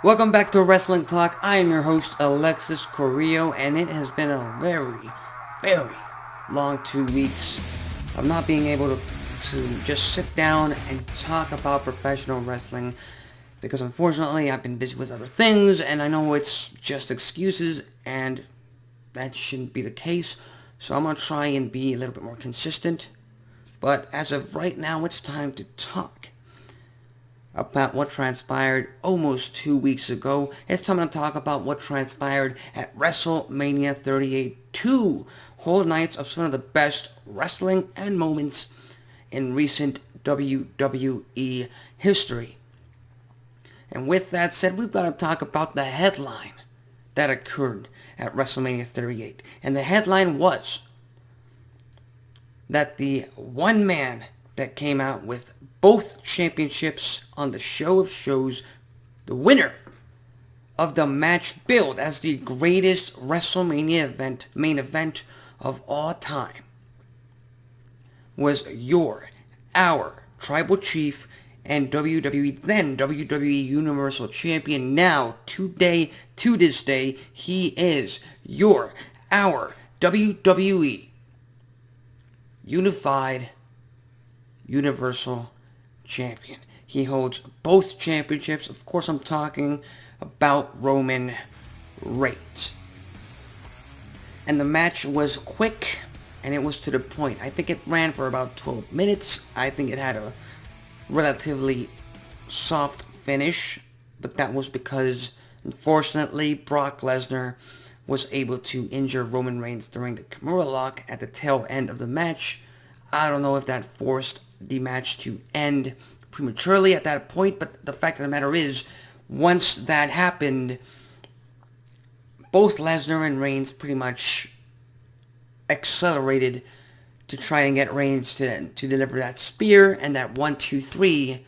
Welcome back to Wrestling Talk. I am your host, Alexis Carrillo, and it has been a very, very long 2 weeks of not being able to just sit down and talk about professional wrestling because unfortunately I've been busy with other things, and I know it's just excuses, and that shouldn't be the case. So I'm going to try and be a little bit more consistent. But as of right now, it's time to talk about what transpired almost 2 weeks ago. It's time to talk about what transpired at WrestleMania 38. 2 whole nights of some of the best wrestling and moments in recent WWE history. And with that said, we've got to talk about the headline that occurred at WrestleMania 38. And the headline was that the one man that came out with both championships on the show of shows, the winner of the match billed as the greatest WrestleMania main event of all time, was our tribal chief and then WWE Universal Champion. Now, to this day, he is our WWE Unified Universal Champion. He holds both championships. Of course, I'm talking about Roman Reigns. And the match was quick, and it was to the point. I think it ran for about 12 minutes. I think it had a relatively soft finish, but that was because, unfortunately, Brock Lesnar was able to injure Roman Reigns during the Kimura lock at the tail end of the match. I don't know if that forced the match to end prematurely at that point, but the fact of the matter is, once that happened, both Lesnar and Reigns pretty much accelerated to try and get Reigns to deliver that spear and that 1-2-3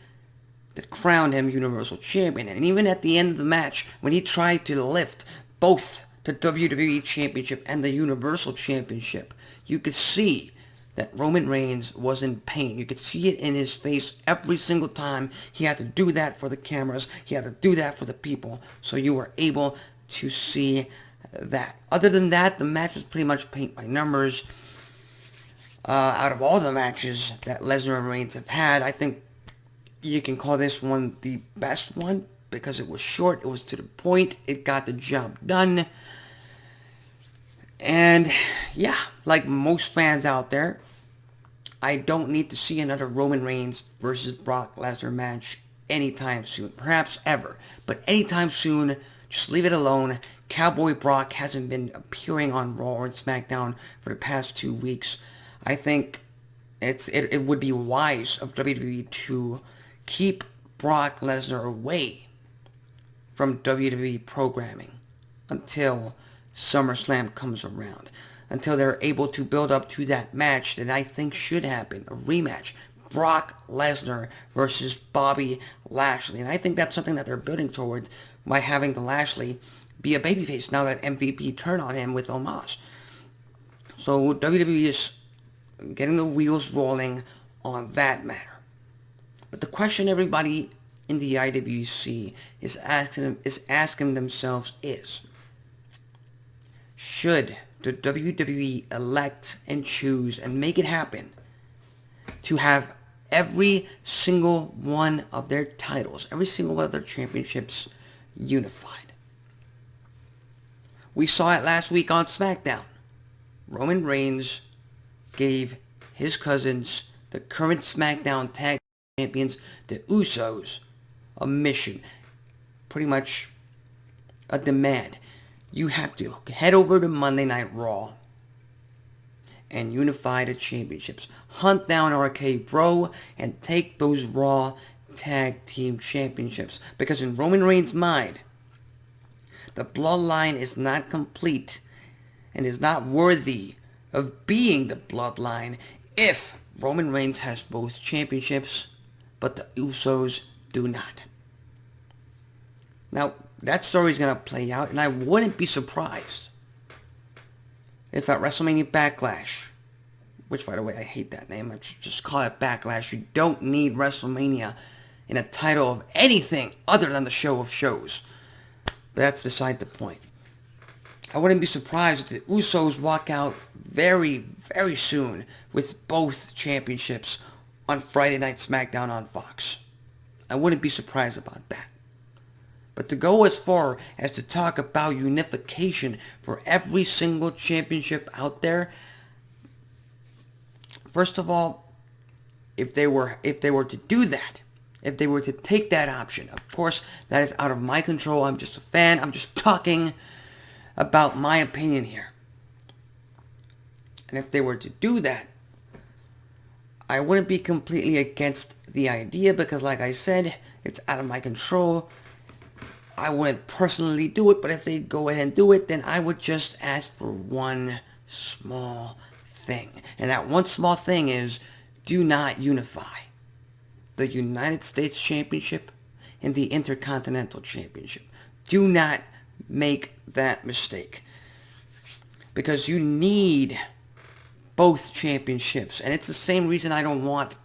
that crowned him Universal Champion. And even at the end of the match, when he tried to lift both the WWE Championship and the Universal Championship, you could see that Roman Reigns was in pain. You could see it in his face every single time. He had to do that for the cameras. He had to do that for the people. So you were able to see that. Other than that, the match was pretty much paint by numbers. Out of all the matches that Lesnar and Reigns have had, I think you can call this one the best one because it was short, it was to the point, it got the job done. And yeah, like most fans out there, I don't need to see another Roman Reigns versus Brock Lesnar match anytime soon. Perhaps ever. But anytime soon, just leave it alone. Cowboy Brock hasn't been appearing on Raw or SmackDown for the past 2 weeks. I think it would be wise of WWE to keep Brock Lesnar away from WWE programming until SummerSlam comes around, until they're able to build up to that match that I think should happen, a rematch. Brock Lesnar versus Bobby Lashley. And I think that's something that they're building towards by having Lashley be a babyface now that MVP turned on him with Omos. So WWE is getting the wheels rolling on that matter. But the question everybody in the IWC is asking themselves is, should the WWE elect and choose and make it happen to have every single one of their titles, every single one of their championships unified? We saw it last week on SmackDown. Roman Reigns gave his cousins, the current SmackDown Tag Champions, the Usos, a mission. Pretty much a demand. You have to head over to Monday Night Raw and unify the championships. Hunt down RK Bro and take those Raw Tag Team Championships. Because in Roman Reigns' mind, the bloodline is not complete and is not worthy of being the bloodline if Roman Reigns has both championships, but the Usos do not. Now, that story's going to play out, and I wouldn't be surprised if at WrestleMania Backlash, which, by the way, I hate that name. I just call it Backlash. You don't need WrestleMania in a title of anything other than the show of shows. But that's beside the point. I wouldn't be surprised if the Usos walk out very, very soon with both championships on Friday Night SmackDown on Fox. I wouldn't be surprised about that. But to go as far as to talk about unification for every single championship out there, first of all, if they were to do that, if they were to take that option, of course, that is out of my control. I'm just a fan. I'm just talking about my opinion here. And if they were to do that, I wouldn't be completely against the idea because, like I said, it's out of my control. I wouldn't personally do it, but if they go ahead and do it, then I would just ask for one small thing. And that one small thing is, do not unify the United States Championship and the Intercontinental Championship. Do not make that mistake. Because you need both championships. And it's the same reason I don't want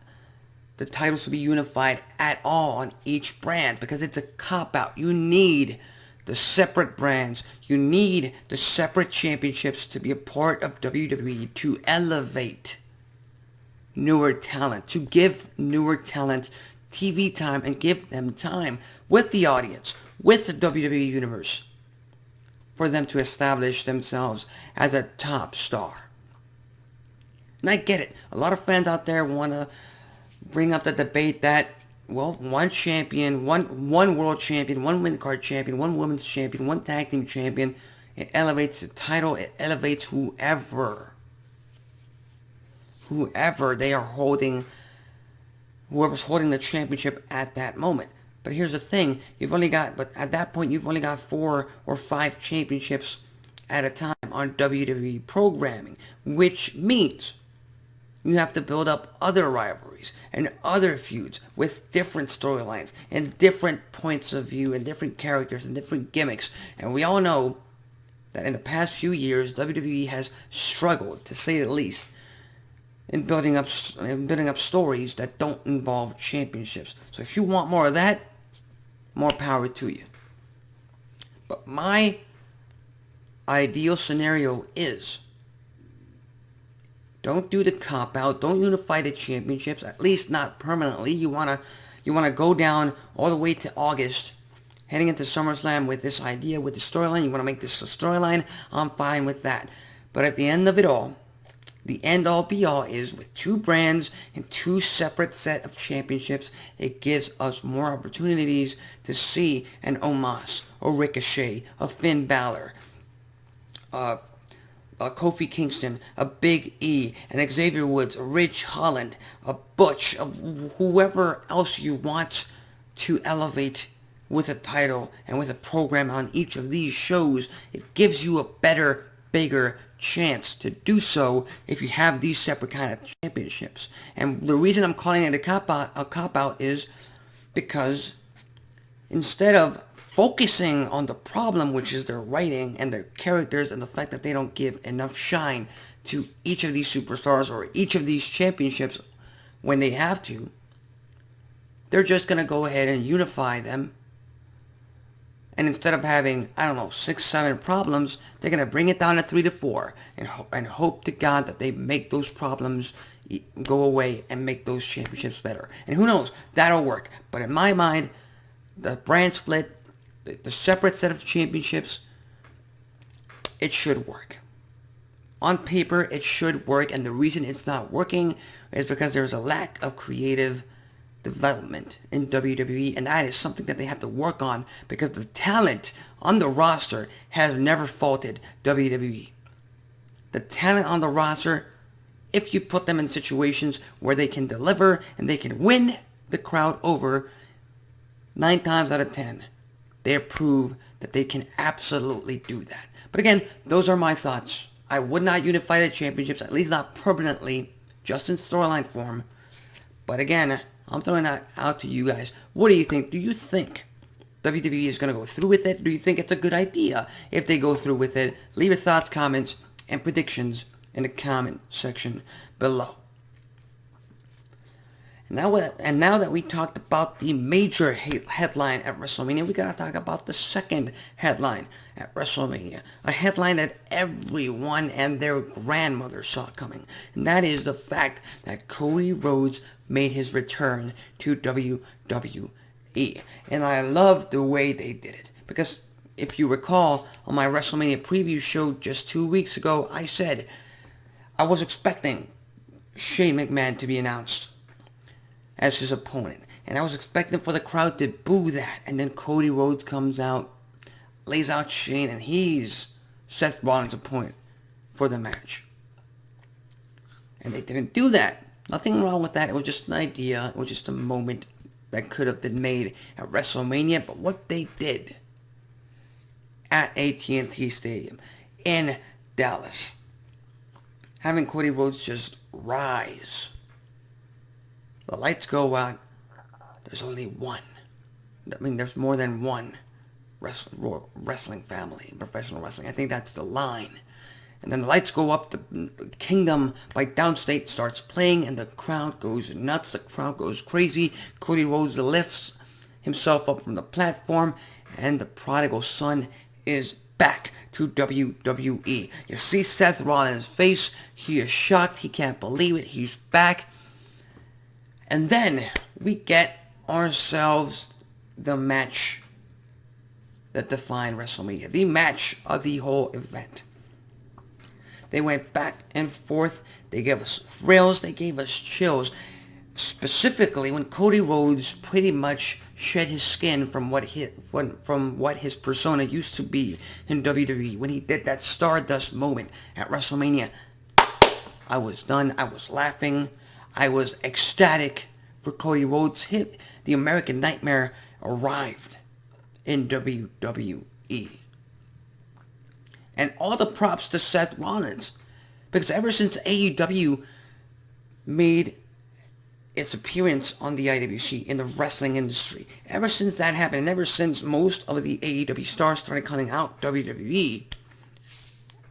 the titles to be unified at all on each brand, because it's a cop-out. You need the separate brands. You need the separate championships to be a part of WWE to elevate newer talent, to give newer talent TV time and give them time with the audience, with the WWE Universe, for them to establish themselves as a top star. And I get it. A lot of fans out there want to bring up the debate that, well, one champion, one world champion, one midcard champion, one women's champion, one tag team champion, it elevates the title, it elevates whoever they are holding, whoever's holding the championship at that moment. But here's the thing, but at that point, you've only got 4 or 5 championships at a time on WWE programming, which means you have to build up other rivalries and other feuds with different storylines and different points of view and different characters and different gimmicks. And we all know that in the past few years, WWE has struggled, to say the least, in building up stories that don't involve championships. So if you want more of that, more power to you. But my ideal scenario is, don't do the cop-out. Don't unify the championships, at least not permanently. You wanna go down all the way to August, heading into SummerSlam with this idea, with the storyline. You want to make this a storyline. I'm fine with that. But at the end of it all, the end-all be-all is with 2 brands and 2 separate set of championships, it gives us more opportunities to see an Omos, a Ricochet, a Finn Balor, a Kofi Kingston, a Big E, an Xavier Woods, a Ridge Holland, a Butch, whoever else you want to elevate with a title and with a program on each of these shows. It gives you a better, bigger chance to do so if you have these separate kind of championships. And the reason I'm calling it a cop-out is because instead of focusing on the problem, which is their writing and their characters and the fact that they don't give enough shine to each of these superstars or each of these championships when they have to, they're just going to go ahead and unify them. And instead of having, 6, 7 problems, they're going to bring it down to 3 to 4 and hope to God that they make those problems go away and make those championships better. And who knows, that'll work. But in my mind, the brand split, the separate set of championships, it should work. On paper, it should work, and the reason it's not working is because there's a lack of creative development in WWE, and that is something that they have to work on because the talent on the roster has never faulted WWE. The talent on the roster, if you put them in situations where they can deliver and they can win the crowd over, 9 times out of 10, they prove that they can absolutely do that. But again, those are my thoughts. I would not unify the championships, at least not permanently, just in storyline form. But again, I'm throwing that out to you guys. What do you think? Do you think WWE is going to go through with it? Do you think it's a good idea if they go through with it? Leave your thoughts, comments, and predictions in the comment section below. And now that we talked about the major headline at WrestleMania, we gotta talk about the second headline at WrestleMania. A headline that everyone and their grandmother saw coming. And that is the fact that Cody Rhodes made his return to WWE. And I love the way they did it. Because if you recall, on my WrestleMania preview show just 2 weeks ago, I said I was expecting Shane McMahon to be announced as his opponent. And I was expecting for the crowd to boo that. And then Cody Rhodes comes out, lays out Shane, and he's Seth Rollins' opponent for the match. And they didn't do that. Nothing wrong with that. It was just an idea. It was just a moment that could have been made at WrestleMania. But what they did at AT&T Stadium in Dallas, having Cody Rhodes just rise. The lights go out. There's only one. I mean, there's more than one wrestling family in professional wrestling. I think that's the line. And then the lights go up. The Kingdom by Downstate starts playing, and the crowd goes nuts. The crowd goes crazy. Cody Rhodes lifts himself up from the platform, and the prodigal son is back to WWE. You see Seth Rollins' face. He is shocked. He can't believe it. He's back. And then we get ourselves the match that defined WrestleMania. The match of the whole event. They went back and forth. They gave us thrills. They gave us chills. Specifically when Cody Rhodes pretty much shed his skin from what his persona used to be in WWE. When he did that Stardust moment at WrestleMania. I was done. I was laughing. I was ecstatic for Cody Rhodes. The American Nightmare arrived in WWE. And all the props to Seth Rollins. Because ever since AEW made its appearance on the IWC in the wrestling industry, ever since that happened, and ever since most of the AEW stars started coming out WWE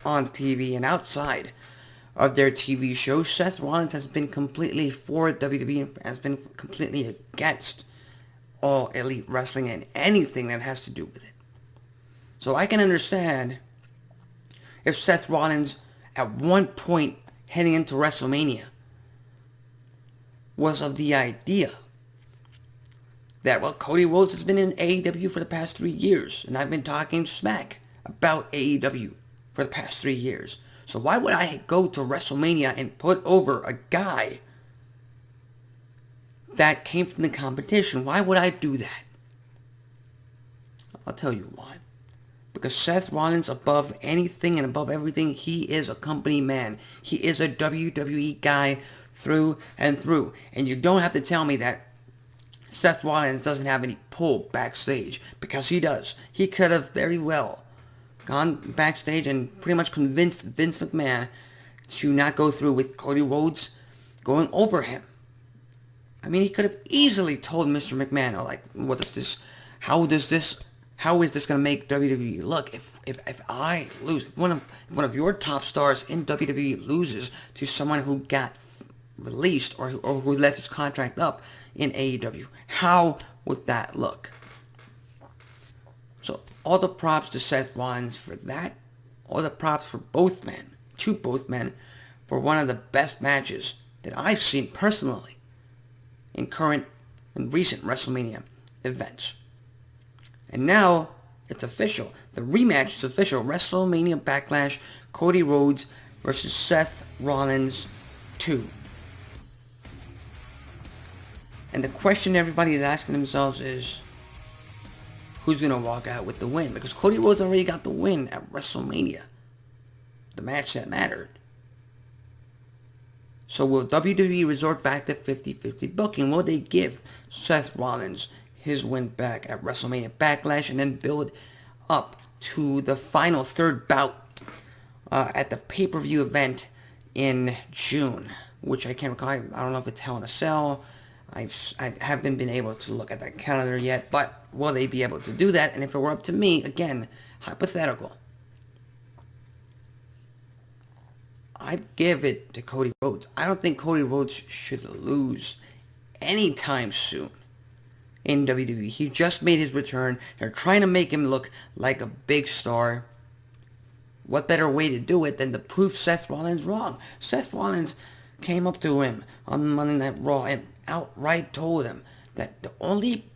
on TV and outside of their TV shows, Seth Rollins has been completely for WWE and has been completely against all elite wrestling and anything that has to do with it. So I can understand if Seth Rollins at one point heading into WrestleMania was of the idea that, well, Cody Rhodes has been in AEW for the past 3 years, and I've been talking smack about AEW for the past 3 years. So why would I go to WrestleMania and put over a guy that came from the competition? Why would I do that? I'll tell you why. Because Seth Rollins, above anything and above everything, he is a company man. He is a WWE guy through and through. And you don't have to tell me that Seth Rollins doesn't have any pull backstage, because he does. He could have very well gone backstage and pretty much convinced Vince McMahon to not go through with Cody Rhodes going over him. I mean, he could have easily told Mr. McMahon, how is this going to make WWE look if I lose? If one of your top stars in WWE loses to someone who got released or who let his contract up in AEW, how would that look? So all the props to Seth Rollins for that. All the props for both men, for one of the best matches that I've seen personally in recent WrestleMania events. And now it's official. The rematch is official. WrestleMania Backlash, Cody Rhodes versus Seth Rollins 2. And the question everybody is asking themselves is, who's going to walk out with the win? Because Cody Rhodes already got the win at WrestleMania, the match that mattered. So will WWE resort back to 50-50 booking? Will they give Seth Rollins his win back at WrestleMania Backlash and then build up to the final third bout at the pay-per-view event in June, which I can't recall. I don't know if it's Hell in a Cell. I haven't been able to look at that calendar yet, but will they be able to do that? And if it were up to me, again, hypothetical, I'd give it to Cody Rhodes. I don't think Cody Rhodes should lose anytime soon in WWE. He just made his return. They're trying to make him look like a big star. What better way to do it than to prove Seth Rollins wrong? Seth Rollins came up to him on Monday Night Raw and outright told him that the only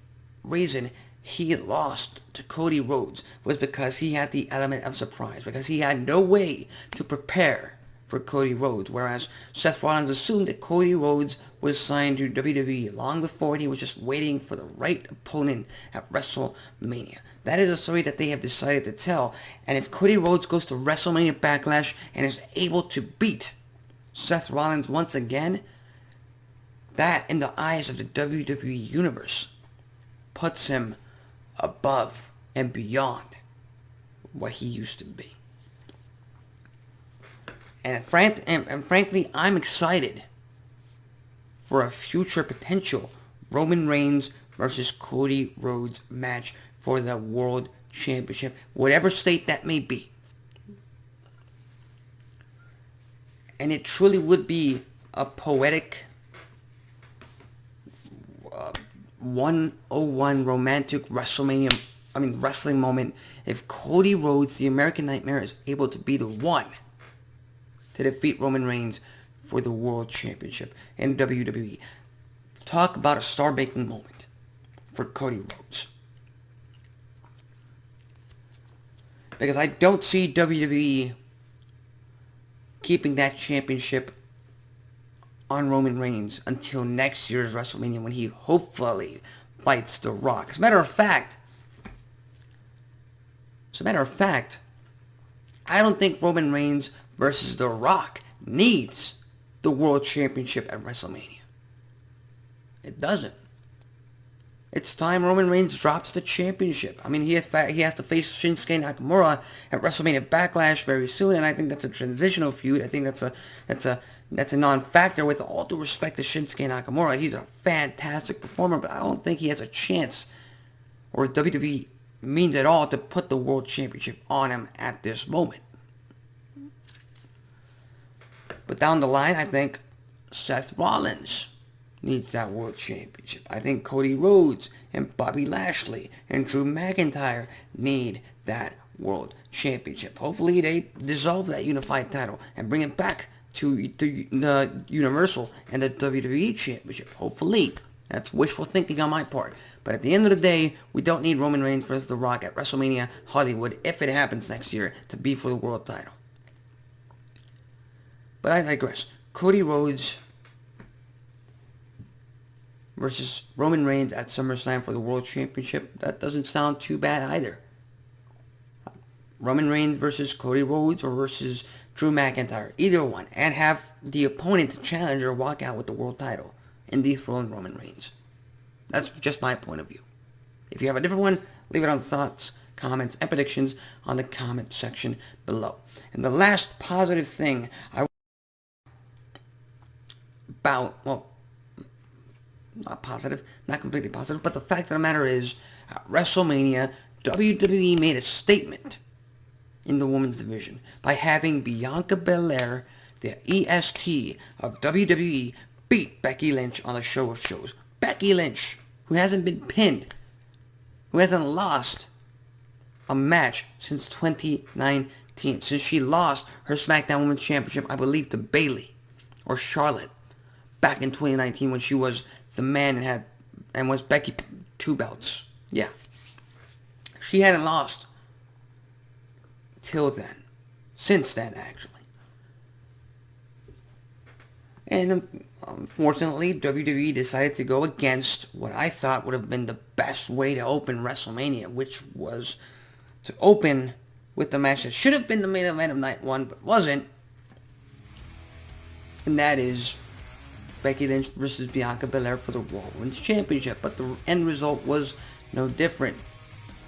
reason he lost to Cody Rhodes was because he had the element of surprise, because he had no way to prepare for Cody Rhodes, whereas Seth Rollins assumed that Cody Rhodes was signed to WWE long before, and he was just waiting for the right opponent at WrestleMania. That is a story that they have decided to tell, and if Cody Rhodes goes to WrestleMania Backlash and is able to beat Seth Rollins once again, that in the eyes of the WWE Universe puts him above and beyond what he used to be. And frankly, I'm excited for a future potential Roman Reigns versus Cody Rhodes match for the World Championship, whatever state that may be. And it truly would be a poetic 101 romantic wrestling moment if Cody Rhodes, the American Nightmare, is able to be the one to defeat Roman Reigns for the World Championship in WWE. Talk about a star-making moment for Cody Rhodes. Because I don't see WWE keeping that championship on Roman Reigns until next year's WrestleMania when he hopefully fights The Rock. As a matter of fact, I don't think Roman Reigns versus The Rock needs the World Championship at WrestleMania. It doesn't. It's time Roman Reigns drops the championship. I mean, he has to face Shinsuke Nakamura at WrestleMania Backlash very soon, and I think that's a transitional feud. I think that's a non-factor. With all due respect to Shinsuke Nakamura, he's a fantastic performer, but I don't think he has a chance, or WWE means at all, to put the World Championship on him at this moment. But down the line, I think Seth Rollins needs that World Championship. I think Cody Rhodes and Bobby Lashley and Drew McIntyre need that World Championship. Hopefully they dissolve that unified title and bring it back to the Universal and the WWE Championship. Hopefully. That's wishful thinking on my part. But at the end of the day, we don't need Roman Reigns versus The Rock at WrestleMania Hollywood, if it happens next year, to be for the world title. But I digress. Cody Rhodes versus Roman Reigns at SummerSlam for the World Championship. That doesn't sound too bad either. Roman Reigns versus Cody Rhodes or versus Drew McIntyre. Either one. And have the opponent, the challenger, walk out with the world title and dethrone Roman Reigns. That's just my point of view. If you have a different one, leave it on the thoughts, comments, and predictions on the comment section below. And the last positive thing not positive, not completely positive, but the fact of the matter is, at WrestleMania, WWE made a statement in the women's division by having Bianca Belair, the EST of WWE, beat Becky Lynch on the show of shows. Becky Lynch, who hasn't been pinned, who hasn't lost a match since 2019, since she lost her SmackDown Women's Championship, I believe, to Bayley or Charlotte back in 2019 when she was the man and was Becky 2 belts. Yeah. She hadn't lost till then. Since then, actually. And unfortunately, WWE decided to go against what I thought would have been the best way to open WrestleMania, which was to open with the match that should have been the main event of night one, but wasn't. And that is Becky Lynch versus Bianca Belair for the Raw Women's Championship. But the end result was no different.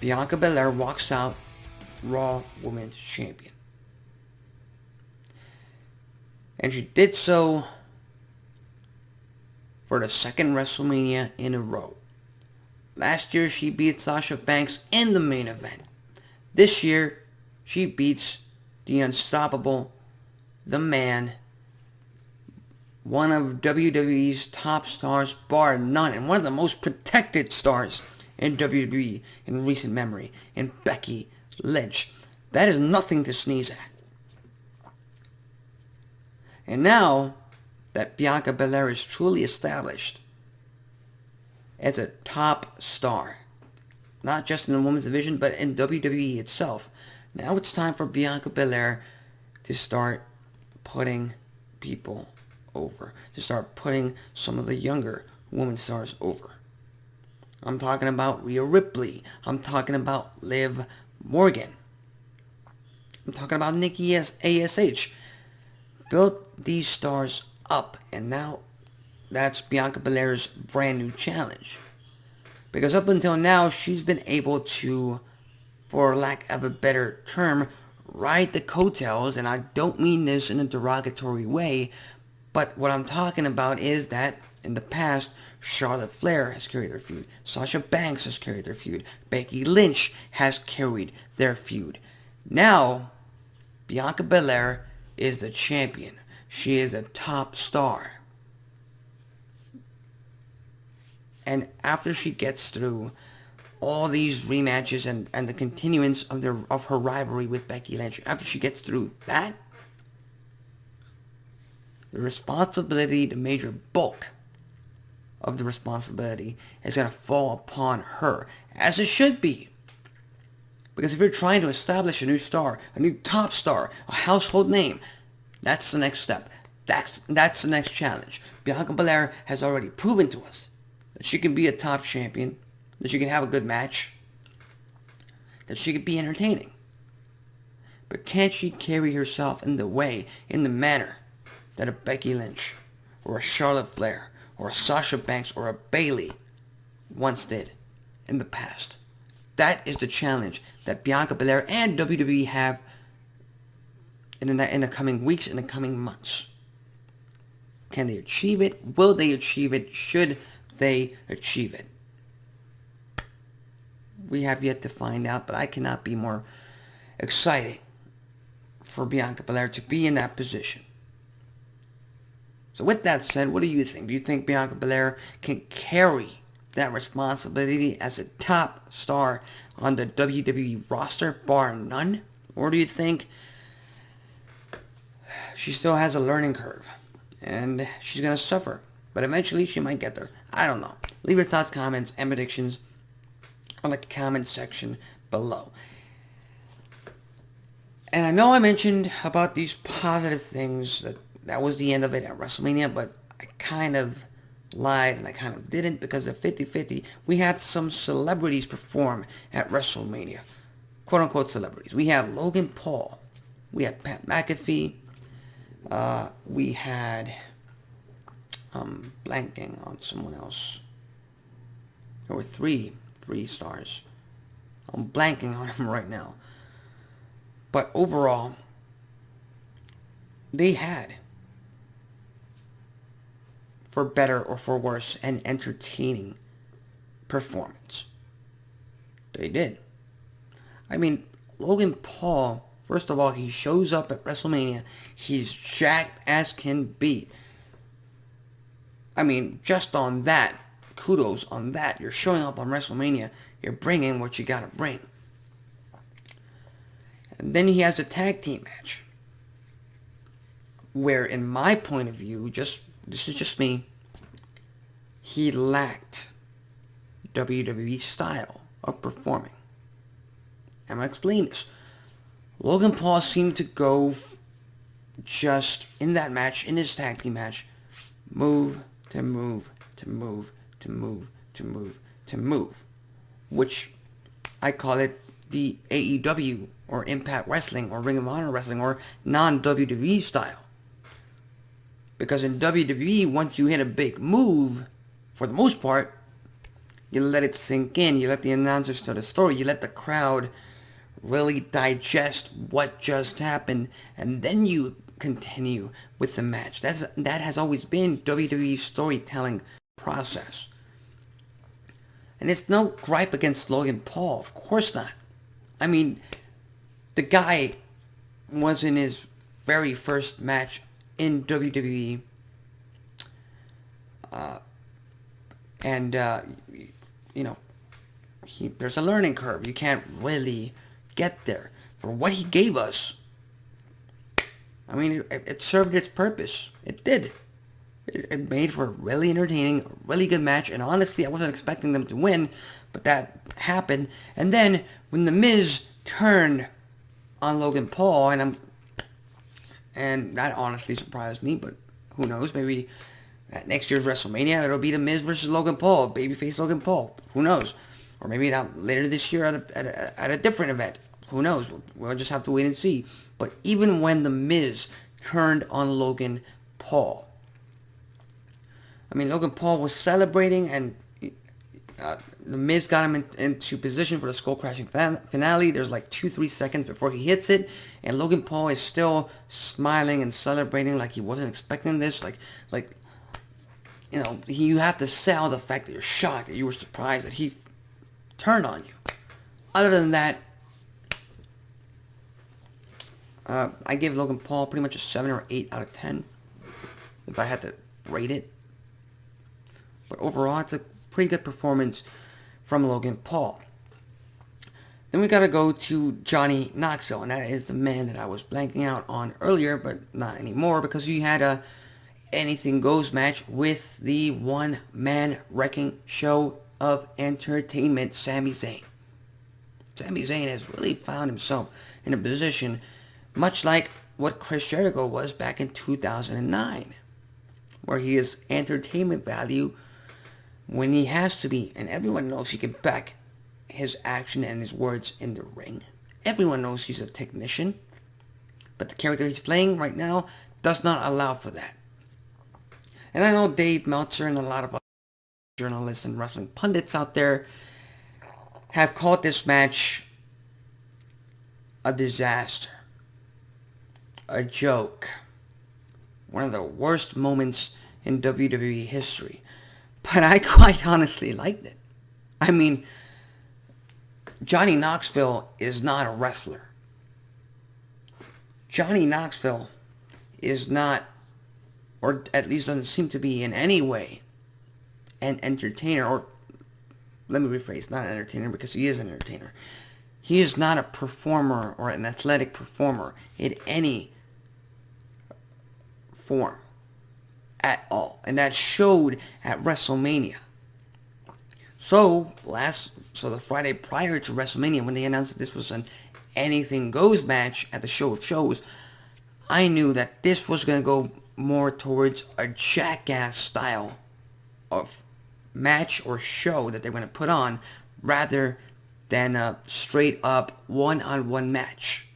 Bianca Belair walks out Raw Women's Champion. And she did so for the second WrestleMania in a row. Last year, she beat Sasha Banks in the main event. This year, she beats the unstoppable, the man, one of WWE's top stars, bar none, and one of the most protected stars in WWE in recent memory, in Becky Lynch. That is nothing to sneeze at. And now that Bianca Belair is truly established as a top star, not just in the women's division, but in WWE itself, now it's time for Bianca Belair to start putting people over, to start putting some of the younger women stars over. I'm talking about Rhea Ripley. I'm talking about Liv Morgan. I'm talking about Nikki ASH. Built these stars up, and now that's Bianca Belair's brand new challenge. Because up until now, she's been able to, for lack of a better term, ride the coattails, and I don't mean this in a derogatory way, but what I'm talking about is that in the past, Charlotte Flair has carried their feud, Sasha Banks has carried their feud, Becky Lynch has carried their feud. Now, Bianca Belair is the champion. She is a top star. And after she gets through all these rematches and the continuance of her rivalry with Becky Lynch, after she gets through that, the responsibility, the major bulk of the responsibility is going to fall upon her, as it should be. Because if you're trying to establish a new star, a new top star, a household name, that's the next step. That's the next challenge. Bianca Belair has already proven to us that she can be a top champion, that she can have a good match, that she can be entertaining. But can she carry herself in the manner that a Becky Lynch, or a Charlotte Flair, or a Sasha Banks, or a Bayley once did in the past? That is the challenge that Bianca Belair and WWE have in the coming weeks, in the coming months. Can they achieve it? Will they achieve it? Should they achieve it? We have yet to find out, but I cannot be more excited for Bianca Belair to be in that position. So with that said, what do you think? Do you think Bianca Belair can carry that responsibility as a top star on the WWE roster, bar none? Or do you think she still has a learning curve and she's going to suffer, but eventually she might get there? I don't know. Leave your thoughts, comments, and predictions on the comment section below. And I know I mentioned about these positive things, that was the end of it at WrestleMania, but I kind of lied and I kind of didn't, because at 50-50, we had some celebrities perform at WrestleMania. Quote-unquote celebrities. We had Logan Paul. We had Pat McAfee. We had, blanking on someone else. There were three stars. I'm blanking on him right now. But overall, they had, for better or for worse, an entertaining performance. They did. I mean, Logan Paul, first of all, he shows up at WrestleMania. He's jacked as can be. I mean, just on that, kudos on that. You're showing up on WrestleMania. You're bringing what you gotta bring. And then he has a tag team match, where, in my point of view, this is just me, he lacked WWE style of performing. I'm going to explain this. Logan Paul seemed to go just in that match, in his tag team match, move to move to move to move to move to move, which I call it the AEW or Impact Wrestling or Ring of Honor Wrestling or non-WWE style. Because in WWE, once you hit a big move, for the most part, you let it sink in. You let the announcers tell the story. You let the crowd really digest what just happened. And then you continue with the match. That has always been WWE's storytelling process. And it's no gripe against Logan Paul. Of course not. I mean, the guy was in his very first match in WWE And, there's a learning curve. You can't really get there. For what he gave us, I mean, it served its purpose. It did. It made for a really entertaining, a really good match. And honestly, I wasn't expecting them to win, but that happened. And then when The Miz turned on Logan Paul, and that honestly surprised me, but who knows? Maybe at next year's WrestleMania, it'll be The Miz versus Logan Paul, babyface Logan Paul. Who knows? Or maybe that later this year at a different event. Who knows? We'll just have to wait and see. But even when The Miz turned on Logan Paul, I mean, Logan Paul was celebrating, and The Miz got him into position for the skull crashing finale. There's like 2-3 seconds before he hits it, and Logan Paul is still smiling and celebrating like he wasn't expecting this. You have to sell the fact that you're shocked, that you were surprised that he turned on you. Other than that, I give Logan Paul pretty much a 7 or 8 out of 10 if I had to rate it. But overall, it's a pretty good performance from Logan Paul. Then we got to go to Johnny Knoxville, and that is the man that I was blanking out on earlier, but not anymore, because he had a Anything Goes match with the one-man wrecking show of entertainment, Sami Zayn. Sami Zayn has really found himself in a position much like what Chris Jericho was back in 2009, where he is entertainment value when he has to be, and everyone knows he can back his action and his words in the ring. Everyone knows he's a technician, but the character he's playing right now does not allow for that. And I know Dave Meltzer and a lot of other journalists and wrestling pundits out there have called this match a disaster, a joke, one of the worst moments in WWE history. But I quite honestly liked it. I mean, Johnny Knoxville is not a wrestler. Johnny Knoxville is not, or at least doesn't seem to be in any way, an entertainer, or let me rephrase, not an entertainer, because he is an entertainer. He is not a performer or an athletic performer in any form at all. And that showed at WrestleMania. So the Friday prior to WrestleMania, when they announced that this was an Anything Goes match at the Show of Shows, I knew that this was going to go more towards a Jackass style of match or show that they're going to put on, rather than a straight up one-on-one match.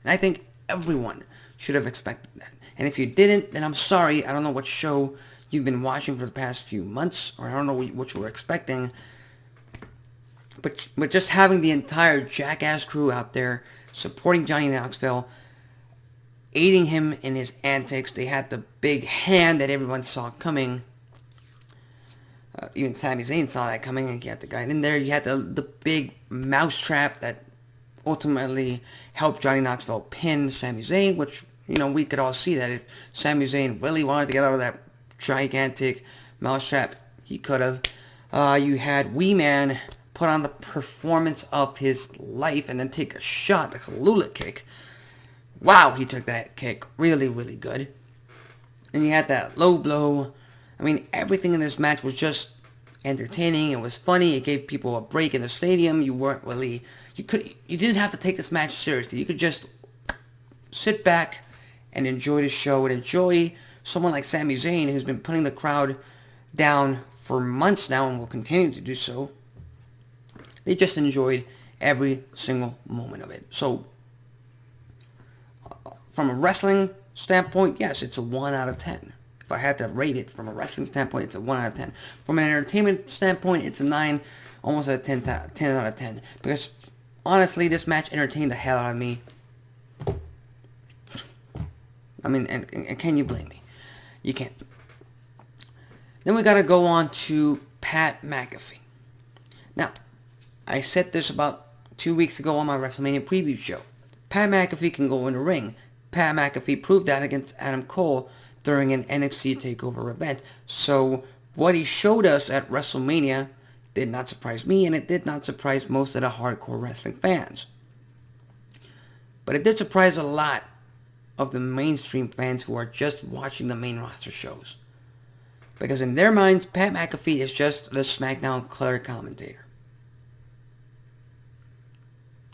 And I think everyone should have expected that. And if you didn't, then I'm sorry. I don't know what show you've been watching for the past few months, or I don't know what you were expecting. But just having the entire Jackass crew out there supporting Johnny Knoxville, aiding him in his antics. They had the big hand that everyone saw coming. Even Sami Zayn saw that coming, and he had the guy in there. You had the big mousetrap that ultimately helped Johnny Knoxville pin Sami Zayn, which, we could all see that if Sami Zayn really wanted to get out of that gigantic mousetrap, he could have. You had Wee Man put on the performance of his life and then take a shot, the Kalula kick. Wow, he took that kick really, really good. And you had that low blow. I mean, everything in this match was just entertaining. It was funny. It gave people a break in the stadium. You didn't have to take this match seriously. You could just sit back and enjoy the show and enjoy someone like Sami Zayn, who's been putting the crowd down for months now and will continue to do so. They just enjoyed every single moment of it. So, from a wrestling standpoint, yes, it's a 1 out of 10. If I had to rate it from a wrestling standpoint, it's a 1 out of 10. From an entertainment standpoint, it's a 9, almost a 10 out of 10. Because, honestly, this match entertained the hell out of me. I mean, and can you blame me? You can't. Then we got to go on to Pat McAfee. Now, I said this about 2 weeks ago on my WrestleMania preview show. Pat McAfee can go in the ring. Pat McAfee proved that against Adam Cole during an NXT TakeOver event. So what he showed us at WrestleMania did not surprise me, and it did not surprise most of the hardcore wrestling fans. But it did surprise a lot of the mainstream fans who are just watching the main roster shows. Because in their minds, Pat McAfee is just the SmackDown color commentator.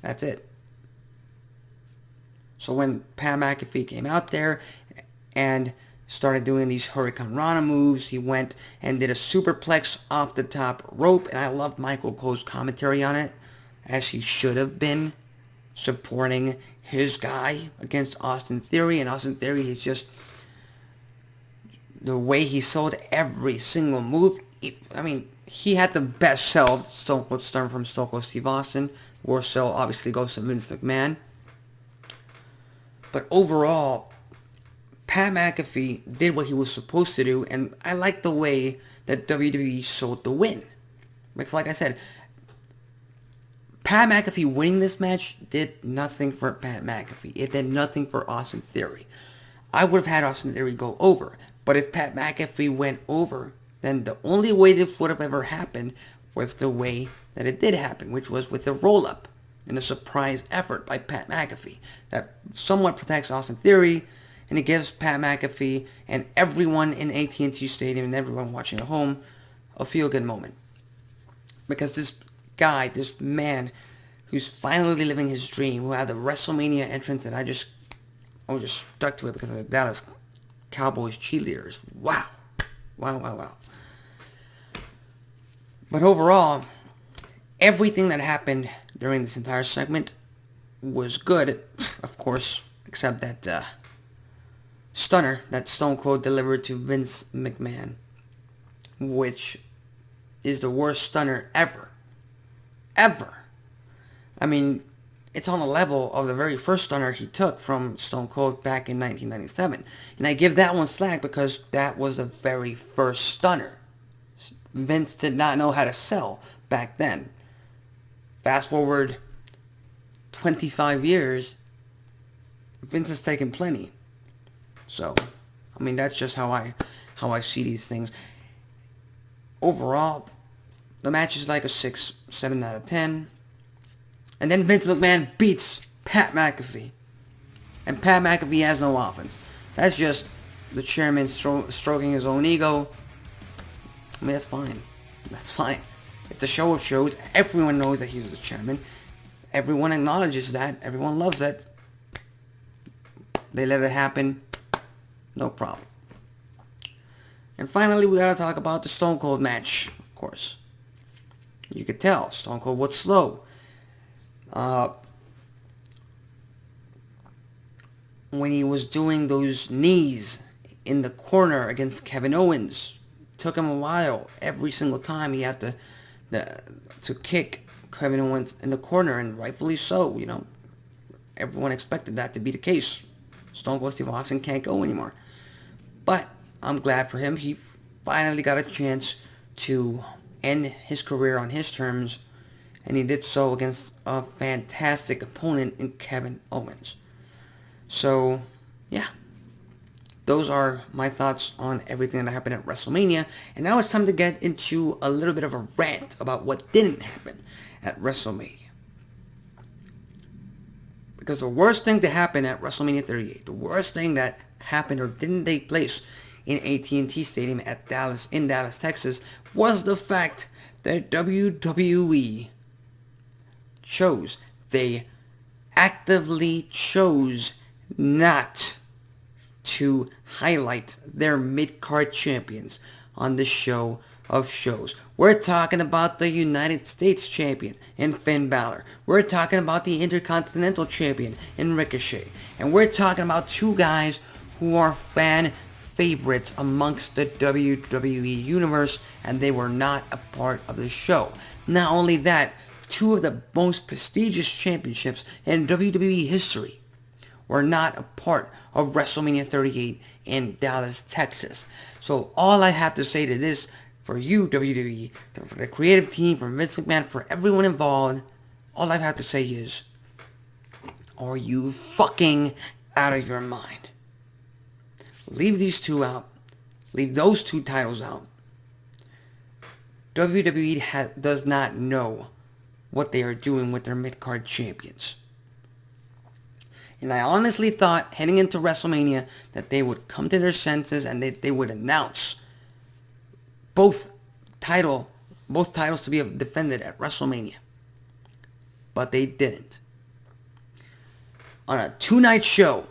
That's it. So when Pat McAfee came out there and started doing these Hurricane Rana moves, he went and did a superplex off the top rope, and I loved Michael Cole's commentary on it, as he should have been, supporting his guy against Austin Theory. And Austin Theory is just, the way he sold every single move. He had the best sell Stone Cold Stunner from Stone Cold Steve Austin. Worst sell obviously goes to Vince McMahon. But overall, Pat McAfee did what he was supposed to do, and I like the way that WWE sold the win. Because like I said, Pat McAfee winning this match did nothing for Pat McAfee. It did nothing for Austin Theory. I would have had Austin Theory go over. But if Pat McAfee went over, then the only way this would have ever happened was the way that it did happen, which was with a roll-up and a surprise effort by Pat McAfee that somewhat protects Austin Theory, and it gives Pat McAfee and everyone in AT&T Stadium and everyone watching at home a feel-good moment. Because this guy, this man, who's finally living his dream, who had the WrestleMania entrance, and I was just stuck to it because of the Dallas Cowboys cheerleaders. Wow. But overall, everything that happened during this entire segment was good, of course, except that stunner that Stone Cold delivered to Vince McMahon, which is the worst stunner ever. It's on the level of the very first stunner he took from Stone Cold back in 1997. And I give that one slack because that was the very first stunner. Vince did not know how to sell back then. Fast forward 25 years, Vince has taken plenty. So, that's just how I see these things. Overall, the match is like a 6, 7 out of 10. And then Vince McMahon beats Pat McAfee. And Pat McAfee has no offense. That's just the chairman stroking his own ego. That's fine. That's fine. It's a show of shows. Everyone knows that he's the chairman. Everyone acknowledges that. Everyone loves it. They let it happen. No problem. And finally, we gotta talk about the Stone Cold match, of course. You could tell Stone Cold was slow. When he was doing those knees in the corner against Kevin Owens, took him a while. Every single time he had to kick Kevin Owens in the corner, and rightfully so. Everyone expected that to be the case. Stone Cold Steve Austin can't go anymore. But I'm glad for him. He finally got a chance to end his career on his terms, and he did so against a fantastic opponent in Kevin Owens. So, yeah. Those are my thoughts on everything that happened at WrestleMania. And now it's time to get into a little bit of a rant about what didn't happen at WrestleMania. Because the worst thing to happen at WrestleMania 38, the worst thing that happened or didn't take place in AT&T Stadium in Dallas, Texas, was the fact that WWE they actively chose not to highlight their mid-card champions on the show of shows. We're talking about the United States champion in Finn Balor. We're talking about the Intercontinental champion in Ricochet. And we're talking about two guys who are fan favorites amongst the WWE universe, and they were not a part of the show. Not only that, two of the most prestigious championships in WWE history were not a part of WrestleMania 38 in Dallas, Texas. So all I have to say to this, for you, WWE, for the creative team, for Vince McMahon, for everyone involved, all I have to say is, are you fucking out of your mind? Leave these two out. Leave those two titles out. WWE does not know what they are doing with their mid-card champions. And I honestly thought, heading into WrestleMania, that they would come to their senses and they would announce both titles to be defended at WrestleMania. But they didn't. On a 2-night show,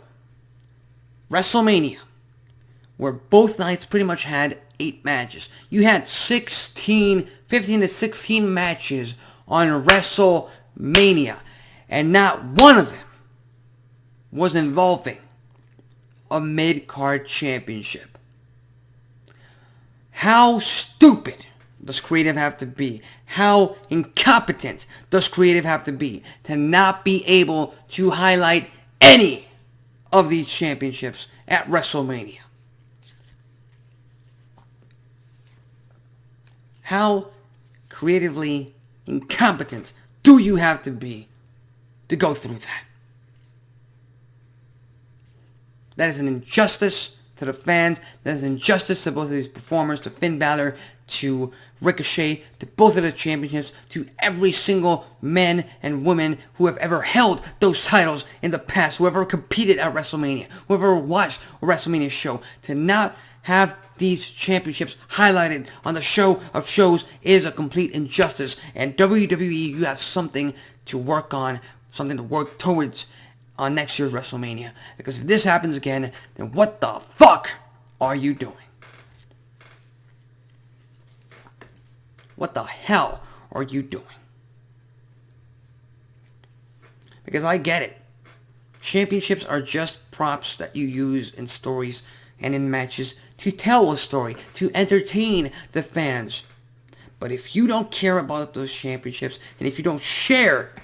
WrestleMania, where both nights pretty much had 8 matches. You had 15 to 16 matches on WrestleMania, and not one of them was involving a mid-card championship. How stupid does creative have to be? How incompetent does creative have to be to not be able to highlight any of these championships at WrestleMania? How creatively incompetent do you have to be to go through that? That is an injustice to the fans. That is an injustice to both of these performers, to Finn Balor, to Ricochet, to both of the championships, to every single man and woman who have ever held those titles in the past, whoever competed at WrestleMania, whoever watched a WrestleMania show. To not have these championships highlighted on the show of shows is a complete injustice. And WWE, you have something to work on, something to work towards on next year's WrestleMania. Because if this happens again, then what the fuck are you doing? What the hell are you doing? Because I get it. Championships are just props that you use in stories and in matches to tell a story, to entertain the fans. But if you don't care about those championships, and if you don't share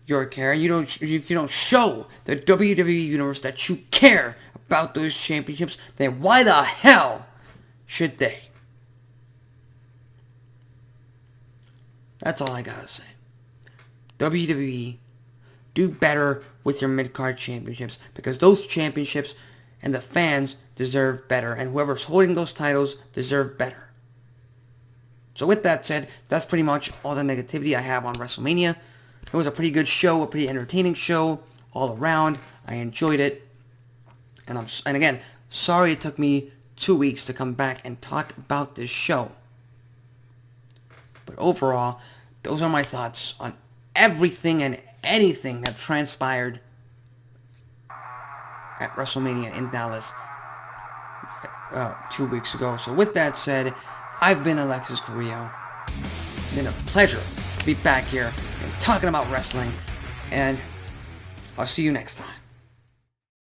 your care, and if you don't show the WWE Universe that you care about those championships, then why the hell should they? That's all I gotta say. WWE, do better with your mid-card championships, because those championships and the fans deserve better, and whoever's holding those titles deserve better. So with that said, that's pretty much all the negativity I have on WrestleMania. It was a pretty good show, a pretty entertaining show all around. I enjoyed it. And again, sorry it took me 2 weeks to come back and talk about this show. But overall, those are my thoughts on everything and anything that transpired at WrestleMania in Dallas 2 weeks ago. So with that said, I've been Alexis Carrillo. It's been a pleasure to be back here and talking about wrestling. And I'll see you next time.